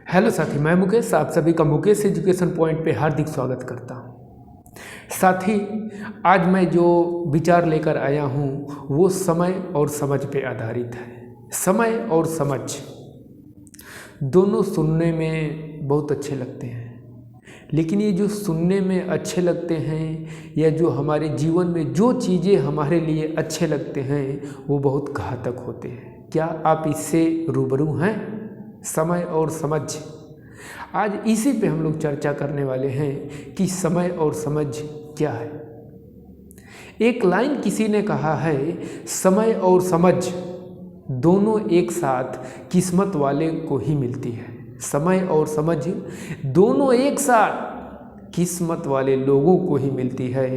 Hello साथी, मैं मुकेश आप सभी का मुकेश एजुकेशन पॉइंट पे हार्दिक स्वागत करता हूँ। साथी, आज मैं जो विचार लेकर आया हूँ वो समय और समझ पे आधारित है। समय और समझ दोनों सुनने में बहुत अच्छे लगते हैं, लेकिन ये जो सुनने में अच्छे लगते हैं या जो हमारे जीवन में जो चीज़ें हमारे लिए अच्छे लगते हैं वो बहुत घातक होते हैं। क्या आप इससे रूबरू हैं? समय और समझ, आज इसी पे हम लोग चर्चा करने वाले हैं कि समय और समझ क्या है। एक लाइन किसी ने कहा है, समय और समझ दोनों एक साथ किस्मत वाले को ही मिलती है। समय और समझ दोनों एक साथ किस्मत वाले लोगों को ही मिलती है,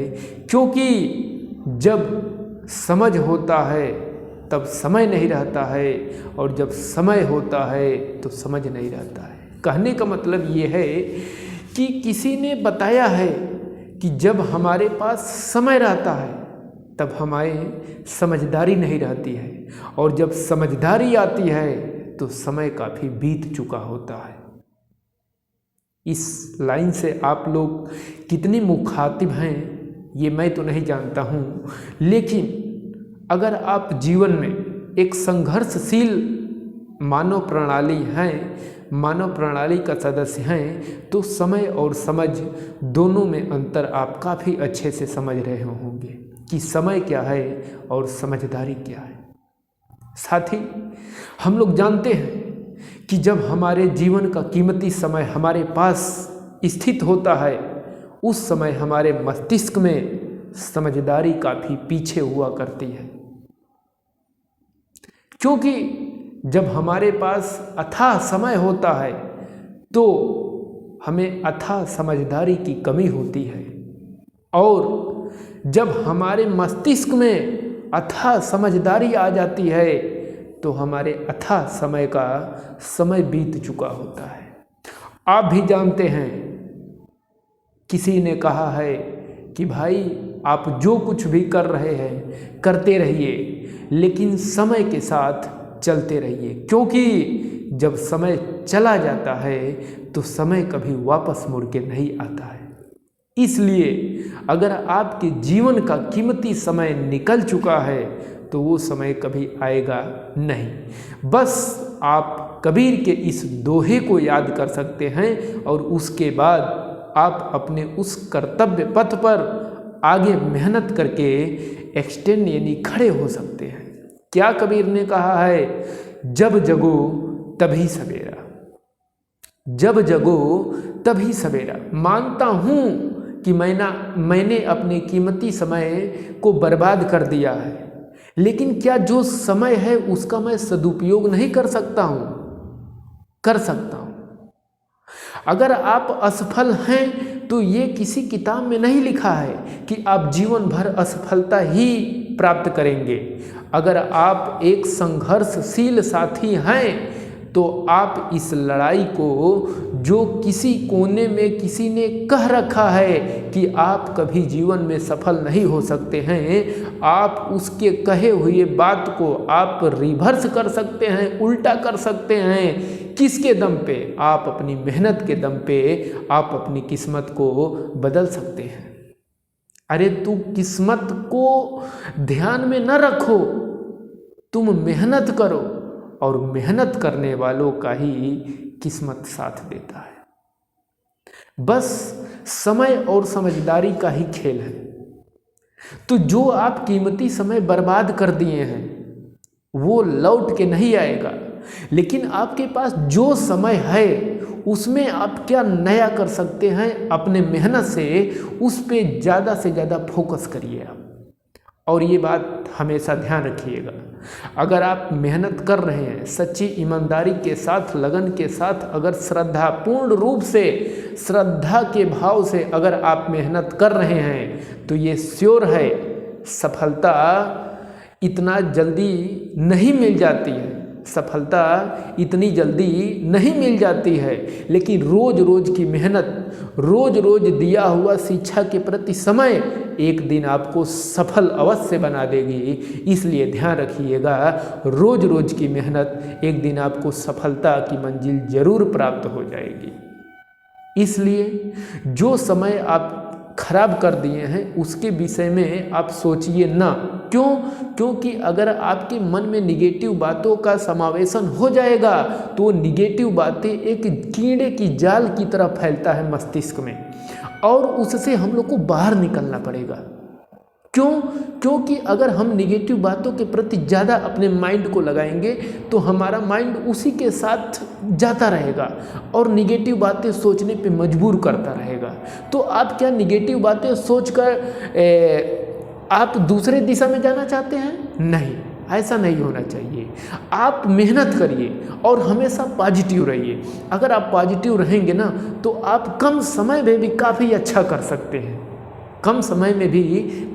क्योंकि जब समझ होता है तब समय नहीं रहता है, और जब समय होता है तो समझ नहीं रहता है। कहने का मतलब ये है कि किसी ने बताया है कि जब हमारे पास समय रहता है तब हमारे समझदारी नहीं रहती है, और जब समझदारी आती है तो समय काफ़ी बीत चुका होता है। इस लाइन से आप लोग कितनी मुखातिब हैं ये मैं तो नहीं जानता हूँ, लेकिन अगर आप जीवन में एक संघर्षशील मानव प्रणाली हैं, मानव प्रणाली का सदस्य हैं, तो समय और समझ दोनों में अंतर आप काफ़ी अच्छे से समझ रहे होंगे कि समय क्या है और समझदारी क्या है। साथी, हम लोग जानते हैं कि जब हमारे जीवन का कीमती समय हमारे पास स्थित होता है, उस समय हमारे मस्तिष्क में समझदारी काफ़ी पीछे हुआ करती है, क्योंकि जब हमारे पास अथाह समय होता है तो हमें अथाह समझदारी की कमी होती है, और जब हमारे मस्तिष्क में अथाह समझदारी आ जाती है तो हमारे अथाह समय का समय बीत चुका होता है। आप भी जानते हैं, किसी ने कहा है कि भाई आप जो कुछ भी कर रहे हैं करते रहिए, लेकिन समय के साथ चलते रहिए, क्योंकि जब समय चला जाता है तो समय कभी वापस मुड़ के नहीं आता है। इसलिए अगर आपके जीवन का कीमती समय निकल चुका है तो वो समय कभी आएगा नहीं। बस आप कबीर के इस दोहे को याद कर सकते हैं, और उसके बाद आप अपने उस कर्तव्य पथ पर आगे मेहनत करके एक्सटेंड यानी खड़े हो सकते हैं। क्या कबीर ने कहा है, जब जगो तभी सवेरा, जब जगो तभी सवेरा। मानता हूँ कि मैंने अपने कीमती समय को बर्बाद कर दिया है, लेकिन क्या जो समय है उसका मैं सदुपयोग नहीं कर सकता हूँ? कर सकता हूँ। अगर आप असफल हैं तो ये किसी किताब में नहीं लिखा है कि आप जीवन भर असफलता ही प्राप्त करेंगे। अगर आप एक संघर्षशील साथी हैं तो आप इस लड़ाई को, जो किसी कोने में किसी ने कह रखा है कि आप कभी जीवन में सफल नहीं हो सकते हैं, आप उसके कहे हुए बात को आप रिवर्स कर सकते हैं, उल्टा कर सकते हैं। किसके दम पे? आप अपनी मेहनत के दम पे आप अपनी किस्मत को बदल सकते हैं। अरे तू किस्मत को ध्यान में न रखो, तुम मेहनत करो, और मेहनत करने वालों का ही किस्मत साथ देता है। बस समय और समझदारी का ही खेल है। तो जो आप कीमती समय बर्बाद कर दिए हैं वो लौट के नहीं आएगा, लेकिन आपके पास जो समय है उसमें आप क्या नया कर सकते हैं, अपने मेहनत से उस पे ज़्यादा से ज़्यादा फोकस करिए आप। और ये बात हमेशा ध्यान रखिएगा, अगर आप मेहनत कर रहे हैं सच्ची ईमानदारी के साथ, लगन के साथ, अगर श्रद्धा पूर्ण रूप से श्रद्धा के भाव से अगर आप मेहनत कर रहे हैं तो ये श्योर है सफलता इतना जल्दी नहीं मिल जाती है, सफलता इतनी जल्दी नहीं मिल जाती है। लेकिन रोज़ रोज़ की मेहनत, रोज़ रोज़ दिया हुआ शिक्षा के प्रति समय, एक दिन आपको सफल अवश्य बना देगी। इसलिए ध्यान रखिएगा, रोज़ रोज़ की मेहनत एक दिन आपको सफलता की मंजिल जरूर प्राप्त हो जाएगी। इसलिए जो समय आप खराब कर दिए हैं उसके विषय में आप सोचिए ना। क्यों? क्योंकि अगर आपके मन में निगेटिव बातों का समावेशन हो जाएगा तो निगेटिव बातें एक कीड़े की जाल की तरह फैलता है मस्तिष्क में, और उससे हम लोग को बाहर निकलना पड़ेगा। क्यों? क्योंकि अगर हम निगेटिव बातों के प्रति ज़्यादा अपने माइंड को लगाएंगे तो हमारा माइंड उसी के साथ जाता रहेगा और निगेटिव बातें सोचने पे मजबूर करता रहेगा। तो आप क्या निगेटिव बातें सोचकर आप दूसरे दिशा में जाना चाहते हैं? नहीं, ऐसा नहीं होना चाहिए। आप मेहनत करिए और हमेशा पॉजिटिव रहिए। अगर आप पॉजिटिव रहेंगे ना तो आप कम समय में भी काफ़ी अच्छा कर सकते हैं, कम समय में भी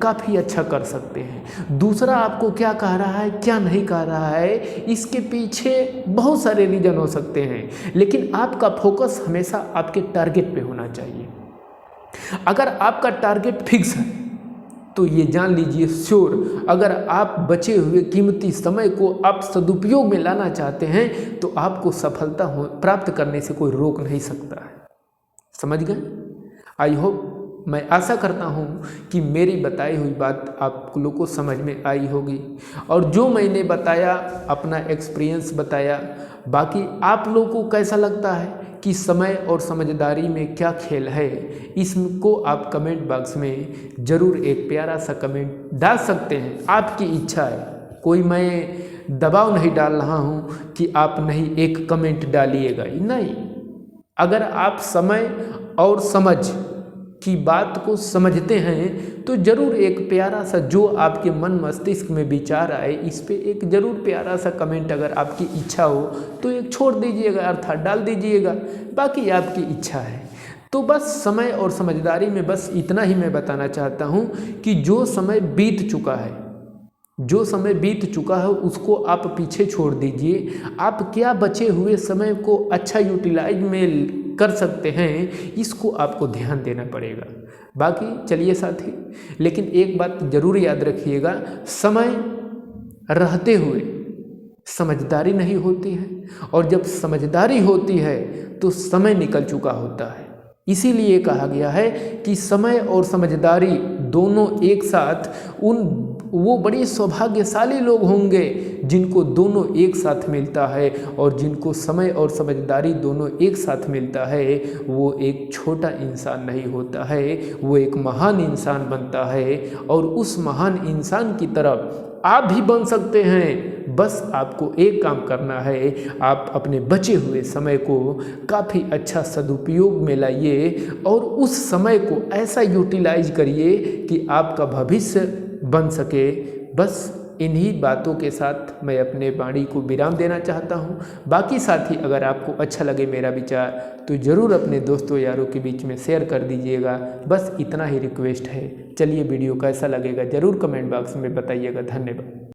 काफ़ी अच्छा कर सकते हैं। दूसरा आपको क्या कह रहा है, क्या नहीं कह रहा है, इसके पीछे बहुत सारे रीज़न हो सकते हैं, लेकिन आपका फोकस हमेशा आपके टारगेट पे होना चाहिए। अगर आपका टारगेट फिक्स है तो ये जान लीजिए श्योर, अगर आप बचे हुए कीमती समय को आप सदुपयोग में लाना चाहते हैं तो आपको सफलता प्राप्त करने से कोई रोक नहीं सकता है। समझ गए? आई होप, मैं आशा करता हूँ कि मेरी बताई हुई बात आप लोगों को समझ में आई होगी, और जो मैंने बताया अपना एक्सपीरियंस बताया। बाकी आप लोगों को कैसा लगता है कि समय और समझदारी में क्या खेल है, इसको आप कमेंट बॉक्स में ज़रूर एक प्यारा सा कमेंट डाल सकते हैं। आपकी इच्छा है, कोई मैं दबाव नहीं डाल रहा हूँ कि आप नहीं एक कमेंट डालिएगा, नहीं। अगर आप समय और समझ की बात को समझते हैं तो ज़रूर एक प्यारा सा, जो आपके मन मस्तिष्क में विचार आए, इस पे एक ज़रूर प्यारा सा कमेंट अगर आपकी इच्छा हो तो एक छोड़ दीजिएगा, अर्थात डाल दीजिएगा। बाकी आपकी इच्छा है। तो बस समय और समझदारी में बस इतना ही मैं बताना चाहता हूँ कि जो समय बीत चुका है, जो समय बीत चुका है उसको आप पीछे छोड़ दीजिए। आप क्या बचे हुए समय को अच्छा यूटिलाइज में कर सकते हैं, इसको आपको ध्यान देना पड़ेगा। बाकी चलिए साथी, लेकिन एक बात ज़रूर याद रखिएगा, समय रहते हुए समझदारी नहीं होती है, और जब समझदारी होती है तो समय निकल चुका होता है। इसीलिए कहा गया है कि समय और समझदारी दोनों एक साथ, वो बड़े सौभाग्यशाली लोग होंगे जिनको दोनों एक साथ मिलता है, और जिनको समय और समझदारी दोनों एक साथ मिलता है वो एक छोटा इंसान नहीं होता है, वो एक महान इंसान बनता है। और उस महान इंसान की तरफ आप भी बन सकते हैं। बस आपको एक काम करना है, आप अपने बचे हुए समय को काफ़ी अच्छा सदुपयोग में लाइए और उस समय को ऐसा यूटिलाइज करिए कि आपका भविष्य बन सके। बस इन्हीं बातों के साथ मैं अपने वाणी को विराम देना चाहता हूँ। बाकी साथी, अगर आपको अच्छा लगे मेरा विचार तो ज़रूर अपने दोस्तों यारों के बीच में शेयर कर दीजिएगा। बस इतना ही रिक्वेस्ट है। चलिए, वीडियो कैसा लगेगा ज़रूर कमेंट बॉक्स में बताइएगा। धन्यवाद।